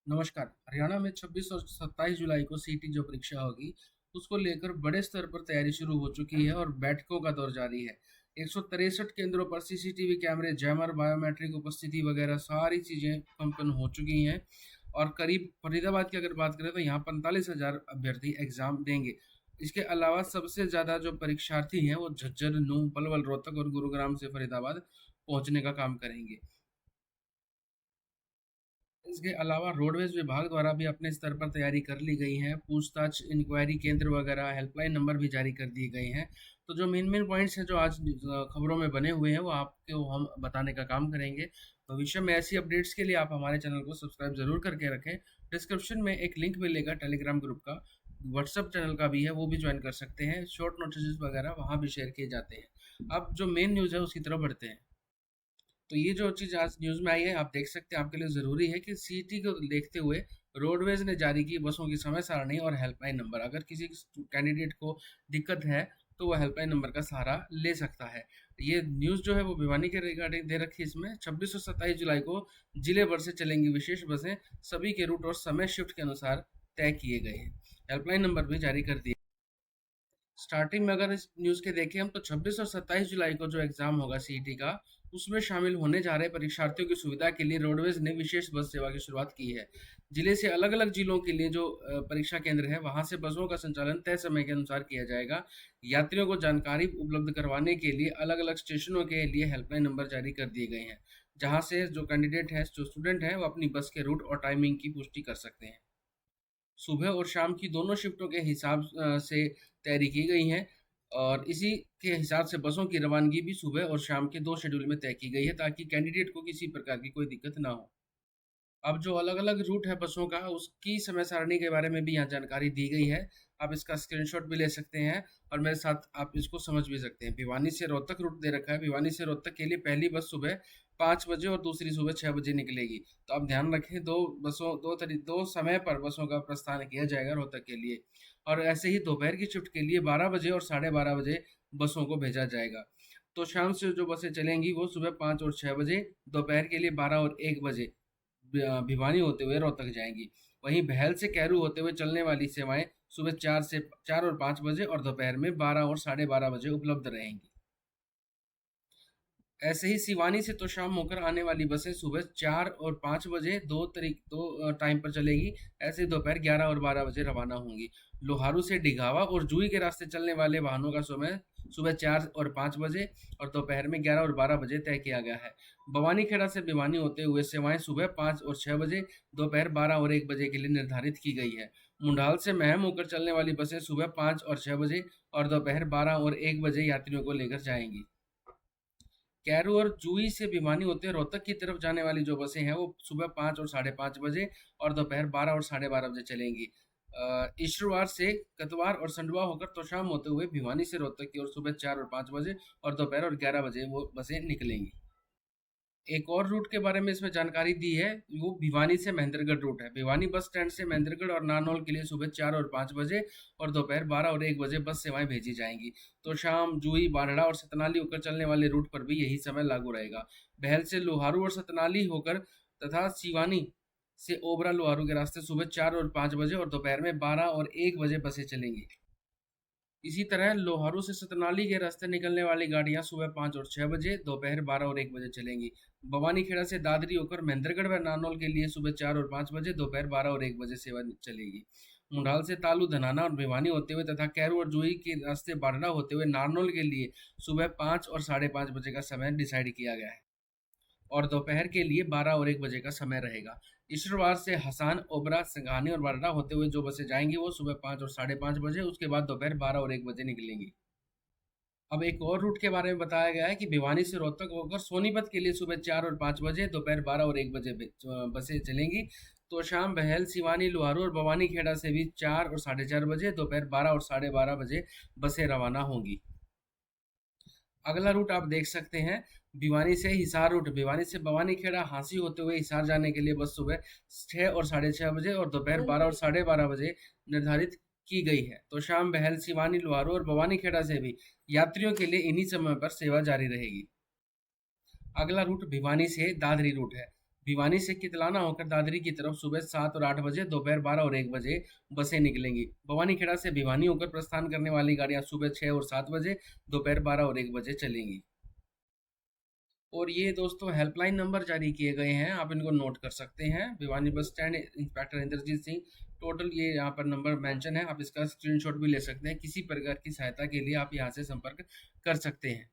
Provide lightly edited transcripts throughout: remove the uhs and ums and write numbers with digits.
नमस्कार। हरियाणा में 26 और 27 जुलाई को सीटी जो परीक्षा होगी, उसको लेकर बड़े स्तर पर तैयारी शुरू हो चुकी है और बैठकों का दौर जारी है। 163 केंद्रों पर सीसीटीवी कैमरे, जैमर, बायोमेट्रिक उपस्थिति वगैरह सारी चीज़ें संपन्न हो चुकी हैं और करीब फरीदाबाद की अगर बात करें तो यहाँ 45,000 अभ्यर्थी एग्जाम देंगे। इसके अलावा सबसे ज़्यादा जो परीक्षार्थी हैं वो झज्जर, नूंह, पलवल, रोहतक और गुरुग्राम से फरीदाबाद पहुंचने का काम करेंगे। इसके अलावा रोडवेज विभाग द्वारा भी अपने स्तर पर तैयारी कर ली गई है। पूछताछ, इंक्वायरी केंद्र वगैरह, हेल्पलाइन नंबर भी जारी कर दिए गए हैं। तो जो मेन मेन पॉइंट्स हैं जो आज खबरों में बने हुए हैं वो आपको हम बताने का काम करेंगे। भविष्य में ऐसी अपडेट्स के लिए आप हमारे चैनल को सब्सक्राइब जरूर करके रखें। डिस्क्रिप्शन में एक लिंक मिलेगा टेलीग्राम ग्रुप का, व्हाट्सअप चैनल का भी है, वो भी ज्वाइन कर सकते हैं। शॉर्ट नोटिस वगैरह वहाँ भी शेयर किए जाते हैं। अब जो मेन न्यूज़ है उसकी तरफ बढ़ते हैं। तो ये जो चीज़ आज न्यूज़ में आई है आप देख सकते हैं, आपके लिए ज़रूरी है कि सीटी को देखते हुए रोडवेज ने जारी की बसों की समय सारणी और हेल्पलाइन नंबर। अगर किसी कैंडिडेट को दिक्कत है तो वो हेल्पलाइन नंबर का सहारा ले सकता है। ये न्यूज़ जो है वो भिवानी के रिगार्डिंग दे रखी है। इसमें 26 और 27 जुलाई को जिले भर से चलेंगी विशेष बसें, सभी के रूट और समय शिफ्ट के अनुसार तय किए गए हैं। हेल्पलाइन नंबर भी जारी कर दिए। स्टार्टिंग में अगर इस न्यूज़ के देखें हम तो 26 और 27 जुलाई को जो एग्ज़ाम होगा सीईटी का, उसमें शामिल होने जा रहे परीक्षार्थियों की सुविधा के लिए रोडवेज ने विशेष बस सेवा की शुरुआत की है। जिले से अलग अलग जिलों के लिए जो परीक्षा केंद्र है वहां से बसों का संचालन तय समय के अनुसार किया जाएगा। यात्रियों को जानकारी उपलब्ध करवाने के लिए अलग अलग स्टेशनों के लिए हेल्पलाइन नंबर जारी कर दिए गए हैं, जहाँ से जो कैंडिडेट है, जो स्टूडेंट है, वो अपनी बस के रूट और टाइमिंग की पुष्टि कर सकते हैं। सुबह और शाम की दोनों शिफ्टों के हिसाब से तैयारी की गई है और इसी के हिसाब से बसों की रवानगी भी सुबह और शाम के 2 शेड्यूल में तय की गई है ताकि कैंडिडेट को किसी प्रकार की कोई दिक्कत ना हो। अब जो अलग-अलग रूट है बसों का, उसकी समय सारणी के बारे में भी यहाँ जानकारी दी गई है। आप इसका स्क्रीनशॉट भी ले सकते हैं और मेरे साथ आप इसको समझ भी सकते हैं। भिवानी से रोहतक रूट दे रखा है। भिवानी से रोहतक के लिए पहली बस सुबह 5 बजे और दूसरी सुबह 6 बजे निकलेगी। तो आप ध्यान रखें, 2 समय पर बसों का प्रस्थान किया जाएगा रोहतक के लिए। और ऐसे ही दोपहर की शिफ्ट के लिए 12 बजे और साढ़े 12 बजे बसों को भेजा जाएगा। तो शाम से जो बसें चलेंगी वो सुबह 5 और 6 बजे, दोपहर के लिए 12 और 1 बजे भिवानी होते हुए रोहतक जाएंगी। वहीं बहल से कैरू होते हुए चलने वाली सेवाएं सुबह 4 और 5 बजे और दोपहर में 12 और साढ़े 12 बजे उपलब्ध रहेंगी। ऐसे ही सिवानी से तो शाम होकर आने वाली बसें सुबह 4 और 5 बजे दो टाइम पर चलेगी। ऐसे ही दोपहर 11 और 12 बजे रवाना होंगी। लोहारू से डिघावा और जूही के रास्ते चलने वाले वाहनों का समय सुबह 4 और 5 बजे और दोपहर में 11 और 12 बजे तय किया गया है। भवानी खेड़ा से भिवानी होते हुए सेवाएं सुबह 5 और 6 बजे, दोपहर 12 और 1 बजे के लिए निर्धारित की गई है। मुंडाल से महम होकर चलने वाली बसें सुबह 5 और 6 बजे और दोपहर 12 और 1 बजे यात्रियों को लेकर जाएंगी। कैरू और जूही से भिवानी होते रोहतक की तरफ जाने वाली जो बसें हैं वो सुबह 5 और साढ़े 5 बजे और दोपहर 12 और साढ़े 12 बजे चलेंगी। ईश्वरवार से कतवार और संडवा होकर तोशाम होते हुए भिवानी से रोहतक की ओर सुबह 4 और 5 बजे और दोपहर और 11 बजे वो बसें निकलेंगी। एक और रूट के बारे में इसमें जानकारी दी है, वो भिवानी से महेंद्रगढ़ रूट है। भिवानी बस स्टैंड से महेंद्रगढ़ और नारनौल के लिए सुबह 4 और 5 बजे और दोपहर 12 और 1 बजे बस सेवाएं भेजी जाएंगी। तो शाम जूही, बाढ़ड़ा और सतनाली होकर चलने वाले रूट पर भी यही समय लागू रहेगा। बहल से लोहारू और सतनाली होकर तथा सिवानी से ओबरा लोहारू के रास्ते सुबह 4 और 5 बजे और दोपहर में 12 और 1 बजे बसें चलेंगी। इसी तरह लोहारू से सतनाली के रास्ते निकलने वाली गाड़ियां सुबह 5 और 6 बजे, दोपहर 12 और 1 बजे चलेंगी। भवानी खेड़ा से दादरी होकर महेंद्रगढ़ व नारनौल के लिए सुबह 4 और 5 बजे, दोपहर 12 और 1 बजे सेवा चलेगी। मुंडाल से तालू, धनाना और भिवानी होते हुए तथा कैरू और जूही के रास्ते बारडा होते हुए नारनौल के लिए सुबह 5 और साढ़े 5 बजे का समय डिसाइड किया गया है और दोपहर के लिए 12 और 1 बजे का समय रहेगा। ईश्वरवार से हसान, ओबरा, सिंघानी और बारडा होते हुए जो बसें जाएंगी वो सुबह 5 और साढ़े 5 बजे, उसके बाद दोपहर 12 और 1 बजे निकलेंगी। अब एक और रूट के बारे में बताया गया है कि भिवानी से रोहतक होकर सोनीपत के लिए सुबह 4 और 5 बजे, दोपहर 12 और 1 बजे बसें चलेंगी। तो शाम बहल, सिवानी, लोहारू और भवानी खेड़ा से भी 4 और साढ़े 4 बजे, दोपहर 12 और साढ़े 12 बजे बसें रवाना होंगी। अगला रूट आप देख सकते हैं, भिवानी से हिसार रूट। भिवानी से भवानी खेड़ा, हांसी होते हुए हिसार जाने के लिए बस सुबह 6 और साढ़े 6 बजे और दोपहर 12 और साढ़े 12 बजे निर्धारित की गई है। तो शाम बहल, सिवानी, लोहारू और भवानी खेड़ा से भी यात्रियों के लिए इन्हीं समय पर सेवा जारी रहेगी। अगला रूट भिवानी से दादरी रूट है। भिवानी से कितलाना होकर दादरी की तरफ सुबह 7 और 8 बजे, दोपहर 12 और 1 बजे बसें निकलेंगी। भवानीखेड़ा से भिवानी होकर प्रस्थान करने वाली गाड़ियां सुबह 6 और 7 बजे, दोपहर 12 और 1 बजे चलेंगी। और ये दोस्तों हेल्पलाइन नंबर जारी किए गए हैं, आप इनको नोट कर सकते हैं। Bhiwani bus stand, inspector Indrajeet Singh. Total ये यहाँ पर नंबर मेंशन है, आप इसका स्क्रीनशॉट भी ले सकते हैं। किसी प्रकार की सहायता के लिए आप यहाँ से संपर्क कर सकते हैं।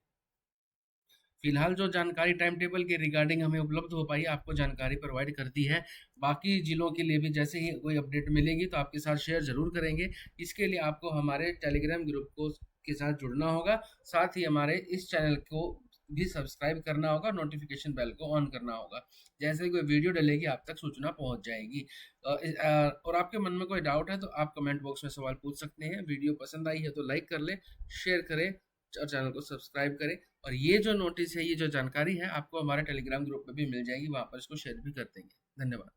फिलहाल जो जानकारी टाइम टेबल के रिगार्डिंग हमें उपलब्ध हो पाई, आपको जानकारी प्रोवाइड कर दी है। बाकी जिलों के लिए भी जैसे ही कोई अपडेट मिलेगी तो आपके साथ शेयर जरूर करेंगे। इसके लिए आपको हमारे टेलीग्राम ग्रुप को के साथ जुड़ना होगा, साथ ही हमारे इस चैनल को भी सब्सक्राइब करना होगा, नोटिफिकेशन बेल को ऑन करना होगा। जैसे ही कोई वीडियो डलेगी आप तक सूचना पहुंच जाएगी। और आपके मन में कोई डाउट है तो आप कमेंट बॉक्स में सवाल पूछ सकते हैं। वीडियो पसंद आई है तो लाइक कर ले, शेयर करें और चैनल को सब्सक्राइब करें। और ये जो नोटिस है, ये जो जानकारी है, आपको हमारे टेलीग्राम ग्रुप में भी मिल जाएगी, वहां पर इसको शेयर भी कर देंगे। धन्यवाद।